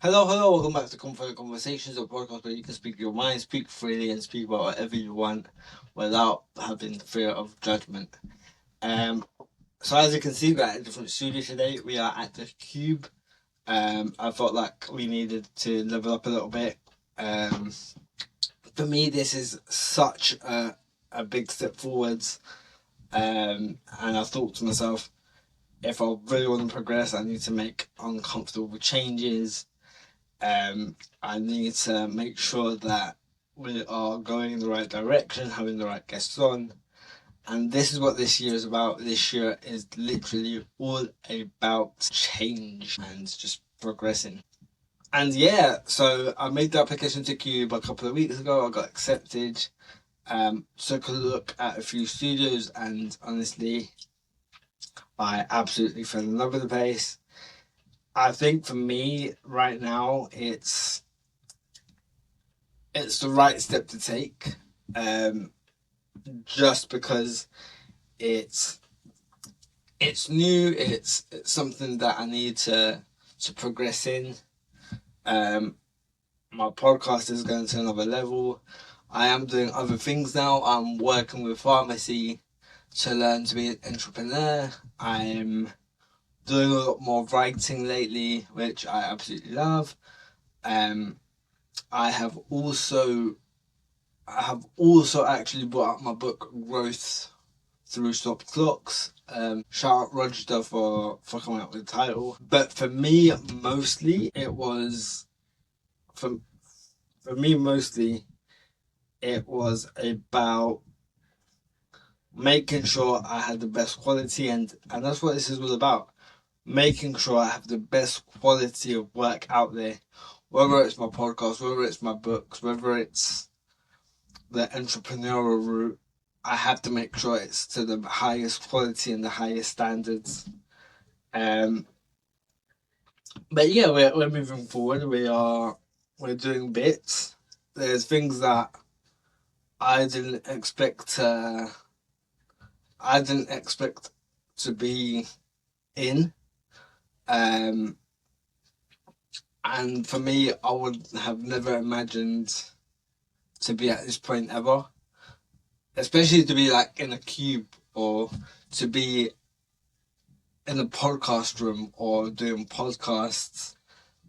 Hello, welcome back to Comfort Conversations, a podcast where you can speak your mind, speak freely, and speak about whatever you want without having fear of judgment. Um, so as you can see, we're at a different studio today. We are at the Cube. I felt like we needed to level up a little bit. Um, for me, this is such a big step forwards. And I thought to myself, if I really want to progress, I need to make uncomfortable changes. I need to make sure that we are going in the right direction, having the right guests on. And this is what this year is about. This year is literally all about change and just progressing. And yeah, so I made the application to Cube a couple of weeks ago. I got accepted. Took a look at a few studios, and honestly, I absolutely fell in love with the place. I think for me right now, it's the right step to take, um, just because it's it's new. It's something that I need to progress in. Um, my podcast is going to another level. I am doing other things now. I'm working with pharmacy to learn to be an entrepreneur. I'm doing a lot more writing lately, which I absolutely love. Um, I have also I have also actually brought out my book Growth Through Stop Clocks. Shout out Roger for coming up with the title. But for me, mostly it was for for me mostly it was about making sure I had the best quality, and that's what this is all about. Making sure I have the best quality of work out there, whether it's my podcast, whether it's my books, whether it's the entrepreneurial route. I have to make sure it's to the highest quality and the highest standards. Um, but yeah, we're moving forward. We're doing bits. There's things that I didn't expect to I didn't expect to be in. Um, and for me, I would have never imagined to be at this point ever. Especially to be like in a cube, or to be in a podcast room or doing podcasts.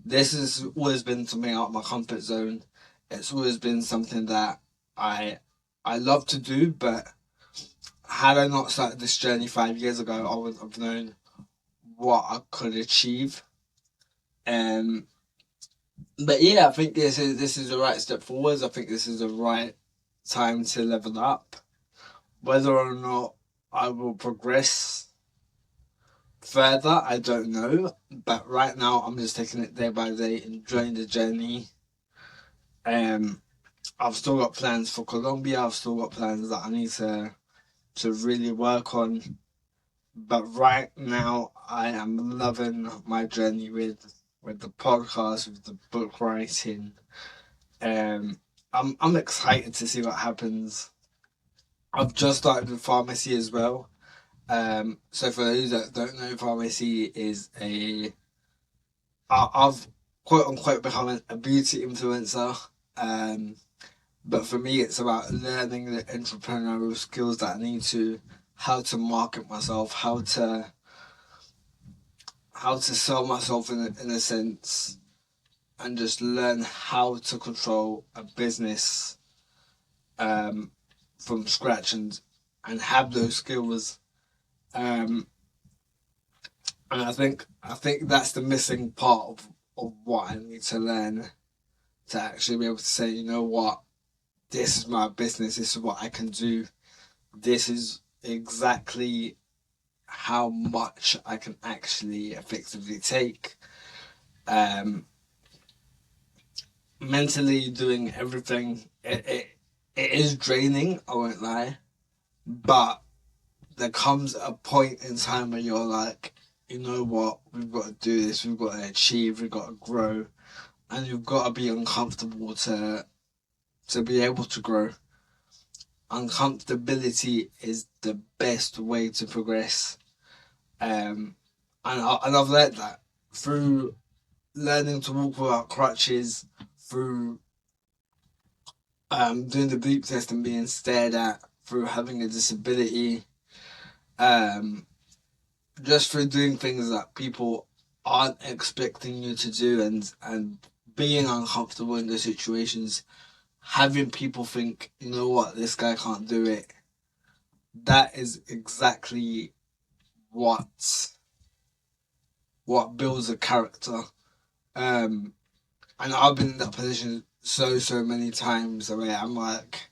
This has always been something out of my comfort zone. It's always been something that I I love to do, but had I not started this journey 5 years ago, I wouldn't have known what I could achieve. Um, but yeah, I think this is the right step forwards. I think this is the right time to level up. Whether or not I will progress further, I don't know. But right now, I'm just taking it day by day, enjoying the journey. Um, I've still got plans for Colombia. I've still got plans that I need to really work on. But right now, I am loving my journey with the podcast, with the book writing. Um, I'm excited to see what happens. I've just started with pharmacy as well. So for those that don't know, pharmacy is I've quote unquote become a beauty influencer. Um, but for me, it's about learning the entrepreneurial skills that I need to, how to market myself, how to sell myself in a sense, and just learn how to control a business um, from scratch, and have those skills. Um, and I think that's the missing part of what I need to learn to actually be able to say, you know what, this is my business, this is what I can do, this is exactly how much I can actually effectively take. Um, Mentally doing everything, it is draining, I won't lie, but there comes a point in time where you're like, you know what, we've got to do this, we've got to achieve, we've got to grow, and you've got to be uncomfortable to be able to grow. Uncomfortability is the best way to progress. And I've learned that through learning to walk without crutches, through doing the bleep test and being stared at, through having a disability, um, just through doing things that people aren't expecting you to do, and being uncomfortable in those situations, having people think, you know what, this guy can't do it. That is exactly what builds a character. And I've been in that position so many times where I'm like,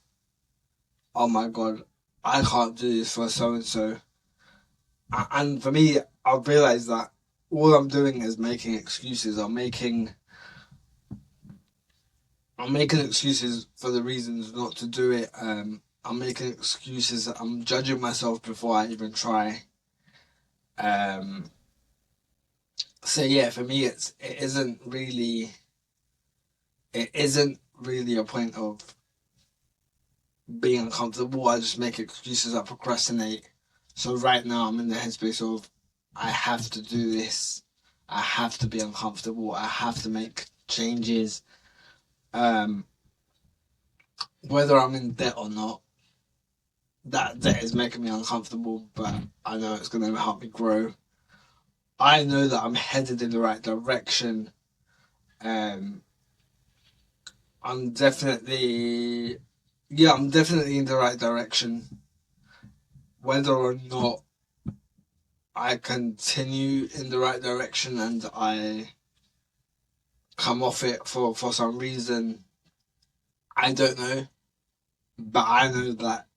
oh my god, I can't do this for so and so. And for me, I've realised that all I'm doing is making excuses. I'm making excuses for the reasons not to do it. I'm making excuses. I'm judging myself before I even try. Um, so yeah, for me, it isn't really a point of being uncomfortable. I just make excuses. I procrastinate. So right now, I'm in the headspace of I have to do this. I have to be uncomfortable. I have to make changes. Um, Whether I'm in debt or not, that debt is making me uncomfortable, but I know it's going to help me grow. I know that I'm headed in the right direction. Um, I'm definitely, I'm definitely in the right direction. Whether or not I continue in the right direction and I come off it for some reason, I don't know. But I know that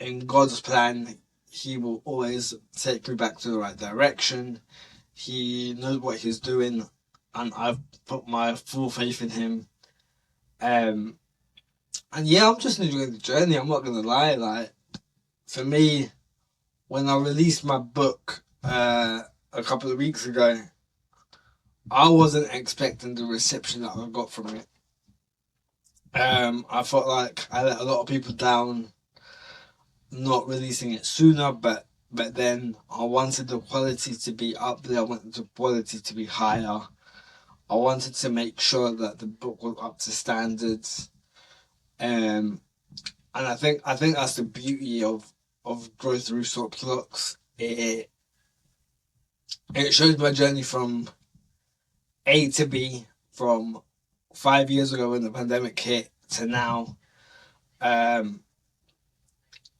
in God's plan, He will always take me back to the right direction. He knows what He's doing, and I've put my full faith in Him. Um, and yeah, I'm just enjoying the journey. I'm not gonna lie. Like, for me, when I released my book a couple of weeks ago, I wasn't expecting the reception that I got from it. I felt like I let a lot of people down not releasing it sooner, but then I wanted the quality to be up there. I wanted the quality to be higher. I wanted to make sure that the book was up to standards. And I think that's the beauty of Growth Through Soap Looks. It shows my journey from A to B, from 5 years ago when the pandemic hit to now. Um,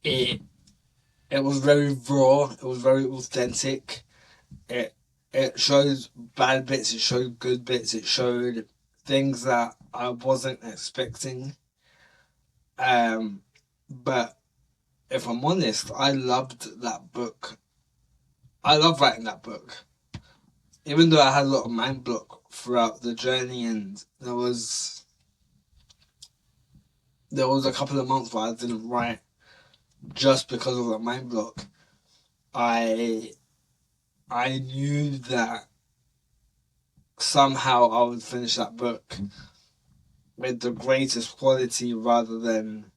it it was very raw. It was very authentic. It it showed bad bits. It showed good bits. It showed things that I wasn't expecting. Um, but if I'm honest, I loved that book. I love writing that book, even though I had a lot of mind block throughout the journey, and there was a couple of months where I didn't write just because of the mind block. I I knew that somehow I would finish that book with the greatest quality rather than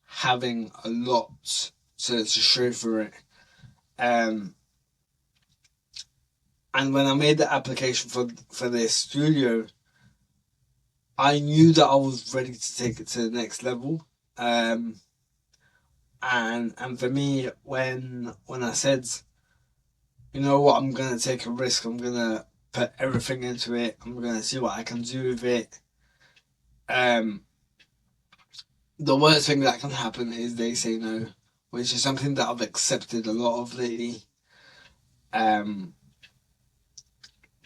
having a lot to show for it. Um, and when I made the application for this studio, I knew that I was ready to take it to the next level. Um, and for me, when I said, you know what, I'm gonna take a risk. I'm gonna put everything into it. I'm gonna see what I can do with it. Um, the worst thing that can happen is they say no, which is something that I've accepted a lot of lately. Um,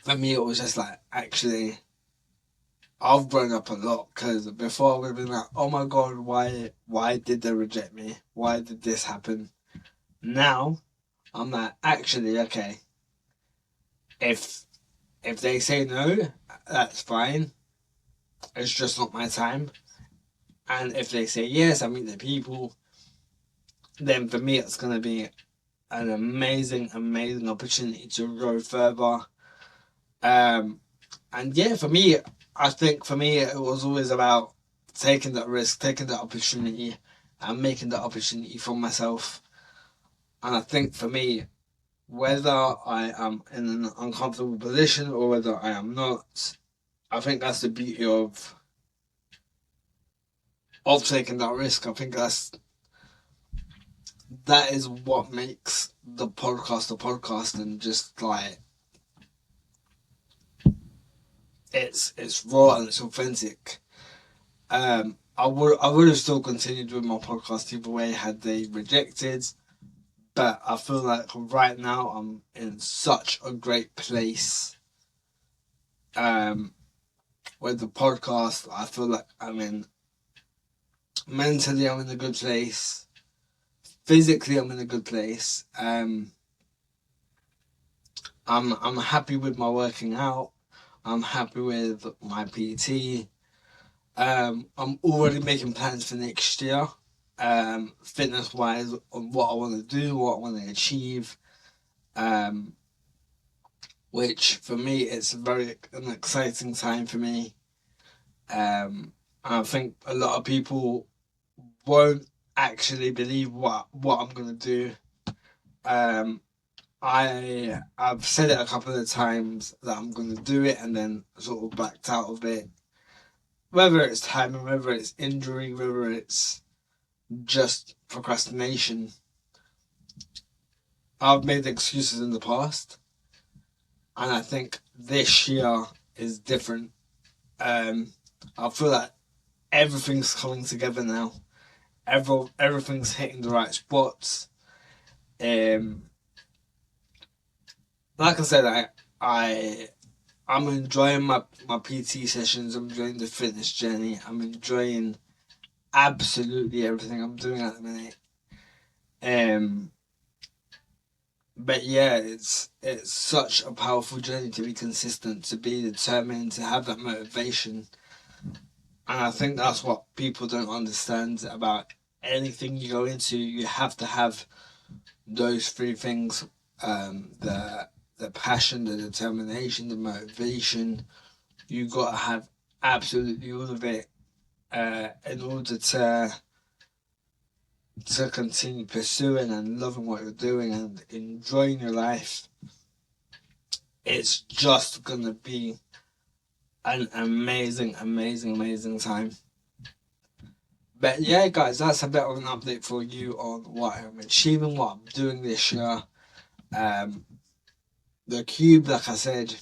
for me, it was just like, actually, I've grown up a lot, because before I would have been like, oh my god, why did they reject me? Why did this happen? Now, I'm like, actually, okay, if they say no, that's fine. It's just not my time. And if they say yes, I meet the people, then for me, it's gonna be an amazing opportunity to grow further. Um, and yeah, for me, I think for me, it was always about taking that risk, taking that opportunity, and making that opportunity for myself. And I think for me, whether I am in an uncomfortable position or whether I am not. I think that's the beauty of taking that risk. I think that is what makes the podcast a podcast, and just like it's raw and it's authentic. I would have still continued with my podcast either way had they rejected, but I feel like right now I'm in such a great place. With the podcast, I feel like mentally I'm in a good place. Physically, I'm in a good place. I'm happy with my working out. I'm happy with my PT. I'm already making plans for next year, fitness wise, on what I want to do, what I want to achieve. Which for me, it's an exciting time for me. I think a lot of people won't actually believe what I'm gonna do. I've said it a couple of times that I'm gonna do it and then sort of backed out of it. Whether it's timing, whether it's injury, whether it's just procrastination. I've made excuses in the past, and I think this year is different. I feel like everything's coming together now. Everything's hitting the right spots. Like I said, I'm enjoying my PT sessions. I'm enjoying the fitness journey. I'm enjoying absolutely everything I'm doing at the minute. But yeah, it's such a powerful journey to be consistent, to be determined, to have that motivation. And I think that's what people don't understand about anything you go into. You have to have those three things: the passion, the determination, the motivation. You gotta have absolutely all of it in order to continue pursuing and loving what you're doing and enjoying your life. It's just gonna be an amazing, amazing, amazing time. But yeah, guys, that's a bit of an update for you on what I'm achieving, what I'm doing this year. The cube, like I said,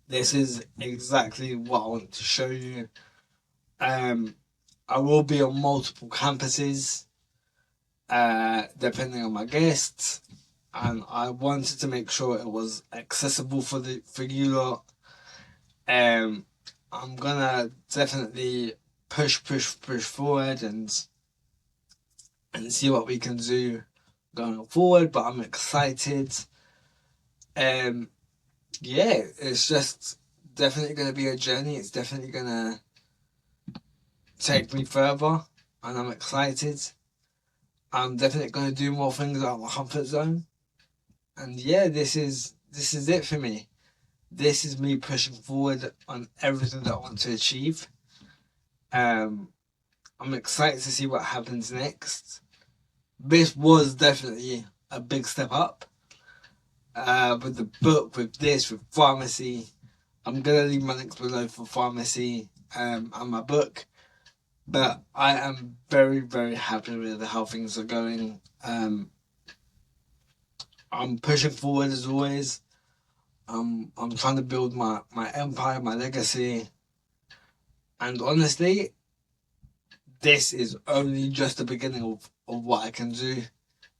this is exactly what I want to show you. I will be on multiple campuses, depending on my guests, and I wanted to make sure it was accessible for you lot. I'm gonna definitely push forward and see what we can do going forward. But I'm excited. Yeah, it's just definitely gonna be a journey. It's definitely gonna take me further, and I'm excited. I'm definitely gonna do more things out of my comfort zone. And yeah, this is it for me. This is me pushing forward on everything that I want to achieve. I'm excited to see what happens next. This was definitely a big step up. With the book, with this, with pharmacy. I'm gonna leave my links below for pharmacy and my book. But I am very, very happy with how things are going. I'm pushing forward as always. I'm trying to build my empire, my legacy. And honestly, this is only just the beginning of what I can do.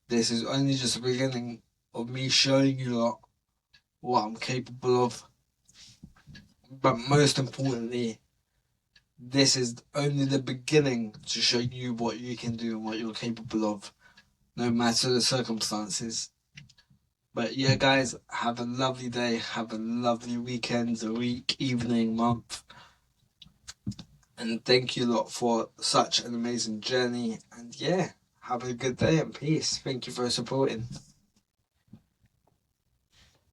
This is only just the beginning of me showing you lot what I'm capable of. But most importantly, this is only the beginning to show you what you can do and what you're capable of, no matter the circumstances. But yeah, guys, have a lovely day, have a lovely weekend, a week, evening, month. And thank you lot for such an amazing journey. And yeah, have a good day and peace. Thank you for supporting.